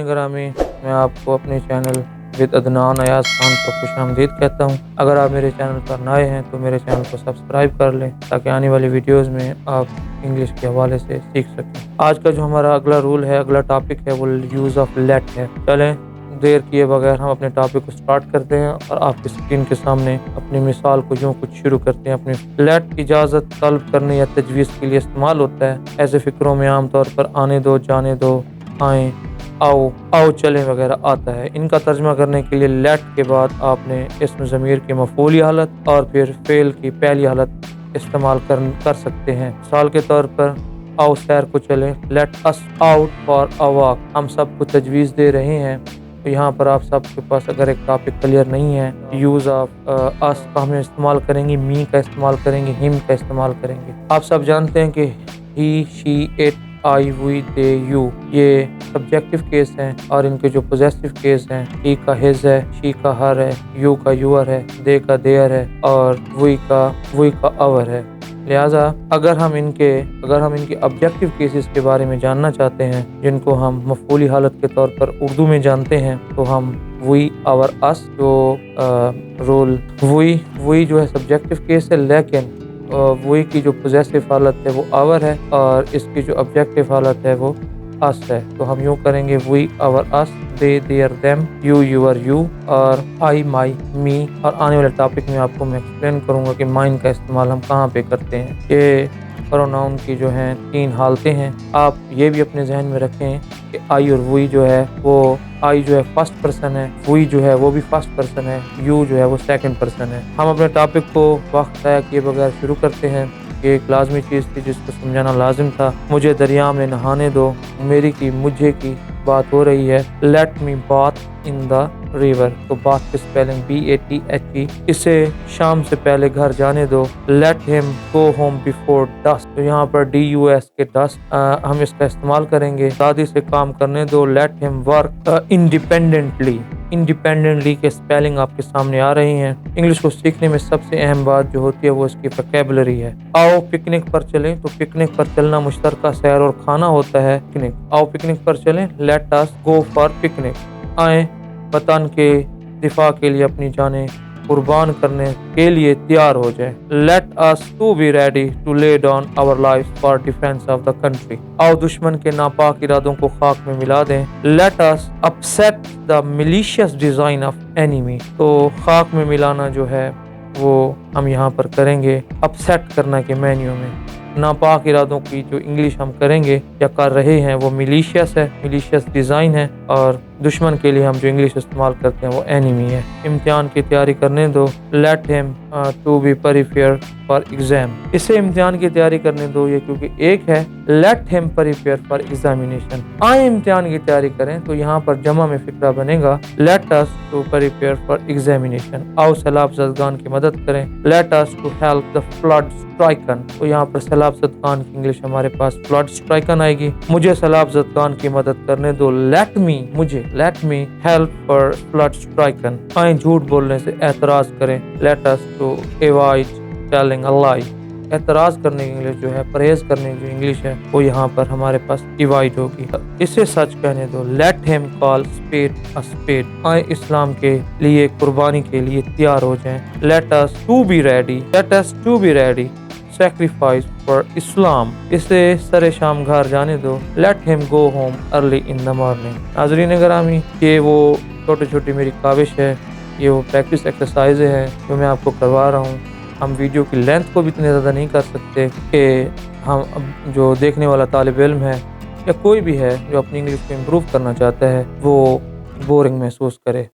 ग्रामी, मैं आपको अपने चैनल विद अदनान अयाज खान पर खुशामदीद कहता हूँ। अगर आप मेरे चैनल पर नए हैं तो मेरे चैनल को सब्सक्राइब कर लें ताकि आने वाली वीडियोस में आप इंग्लिश के हवाले से सीख सकें। आज का जो हमारा अगला रूल है, अगला टॉपिक है, वो यूज़ ऑफ लेट है। चलें देर किए बगैर हम अपने टॉपिक को स्टार्ट करते हैं और आपकी स्क्रीन के सामने अपनी मिसाल को यूँ कुछ शुरू करते हैं। अपनी लेट की इजाज़त तलब करने या तजवीज़ के लिए इस्तेमाल होता है। ऐसे फ़िक्रों में आम तौर पर आने दो, जाने दो, आएँ, आओ, आओ चलें वगैरह आता है। इनका तर्जमा करने के लिए लेट के बाद आपने इस्म ज़मीर की मफ़ूली हालत और फिर फ़ेल की पहली हालत इस्तेमाल कर सकते हैं। मिसाल के तौर पर आओ सैर को चलें, let us out for a walk. हम सबको तजवीज़ दे रहे हैं। तो यहाँ पर आप सबके पास अगर एक टॉपिक क्लियर नहीं है, यूज़ ऑफ अस का हम इस्तेमाल करेंगे, मी का इस्तेमाल करेंगे, हिम का इस्तेमाल करेंगे। आप सब जानते हैं कि he, she, it, I, we, they, you ये सब्जेक्टिव केस हैं और इनके जो पोजेसिव केस हैं, ही का हिज है, शी का हर है, यू का यूअर है, दे का देयर है और वी का अवर है। लिहाजा अगर हम इनकी ऑब्जेक्टिव केसेस के बारे में जानना चाहते हैं, जिनको हम मफ़ूली हालत के तौर पर उर्दू में जानते हैं, तो हम वी, आवर, अस जो रोल वी जो है सब्जेक्टिव केस है, लेकिन वी की जो पोजेसिव हालत है वो आवर है और इसकी जो ऑब्जेक्टिव हालत है वो अस है। तो हम यूँ करेंगे we, our, us, they, there, them, you, your, you और आई, माई, मी। और आने वाले टॉपिक में आपको मैं एक्सप्लेन करूँगा कि माइन का इस्तेमाल हम कहाँ पे करते हैं। ये प्रोनाउन की जो हैं 3 हालतें हैं। आप ये भी अपने जहन में रखें कि आई और वी जो है वो आई जो है फर्स्ट पर्सन है, वी जो है वो भी फर्स्ट पर्सन है, यू जो है वो सेकंड पर्सन है। हम अपने टॉपिक को वक्त तय किए बगैर शुरू करते हैं। ये एक लाजमी चीज़ थी जिसको समझाना लाजिम था। मुझे दरिया में नहाने दो, मेरी की मुझे की बात हो रही है। Let me bath in the river, तो बाथ की स्पेलिंग BATHE। इसे शाम से पहले घर जाने दो। Let him go home before dust, तो यहाँ पर DUS के डस्ट हम इसका इस्तेमाल करेंगे। शादी से काम करने दो। लेट हिम वर्क इंडिपेंडेंटली के स्पेलिंग आपके सामने आ रही हैं। इंग्लिश को सीखने में सबसे अहम बात जो होती है वो इसकी वोकैबुलरी है। आओ पिकनिक पर चलें, तो पिकनिक पर चलना मुश्तरका सैर और खाना होता है पिकनिक। आओ पिकनिक पर चलें, let us go for picnic. आए वतन के दिफा के लिए अपनी जानें कुर्बान करने के लिए तैयार हो जाए। Let us to be ready to lay down our life for defence of the country. आओ दुश्मन के नापाक इरादों को खाक में मिला दें। Let us upset the malicious design of enemy, तो खाक में मिलाना जो है वो हम यहाँ पर करेंगे अपसेट करना के मेन्यू में। नापाक इरादों की जो इंग्लिश हम करेंगे या कर रहे हैं वो मिलिशियस है, मिलिशियस डिज़ाइन है, और दुश्मन के लिए हम जो इंग्लिश इस्तेमाल करते हैं वो एनिमी है। इम्तिहान की तैयारी करने दो। Let him to be prepare for exam, इसे इम्तिहान की तैयारी करने दो, ये क्योंकि एक है। Let him prepare for examination, आए इम्तिहान की तैयारी करें, तो यहाँ पर जमा में फिक्रा बनेगा let us to prepare for examination. आओ सैलाब ज़दगान की मदद करें। Let us to help the flood stricken, तो यहाँ पर सैलाब ज़दगान की इंग्लिश हमारे पास फ्लड स्ट्राइकन आएगी। मुझे सैलाब ज़दगान की मदद करने दो। Let me help for flood stricken, आए झूठ बोलने से एतराज करें। Let us to avoid telling a lie, एतराज करने की इंग्लिश जो है, परहेज करने की जो इंग्लिश है वो यहाँ पर हमारे पास अवॉइड होगी। इसे सच कहने दो। Let him call spade a spade, आए इस्लाम के लिए कुर्बानी के लिए तैयार हो जाएं। Let us to be ready sacrifice for Islam, इसे सरे शाम घर जाने दो। Let him go home early in the morning. नाज़रीन गिरामी, ये वो छोटी मेरी काविश है, ये वो प्रैक्टिस एक्सरसाइज है जो मैं आपको करवा रहा हूँ। हम वीडियो की लेंथ को भी इतने ज़्यादा नहीं कर सकते कि हम जो देखने वाला तालिब इल्म है या कोई भी है जो अपनी इंग्लिश को इम्प्रूव करना चाहता है वो बोरिंग महसूस करे।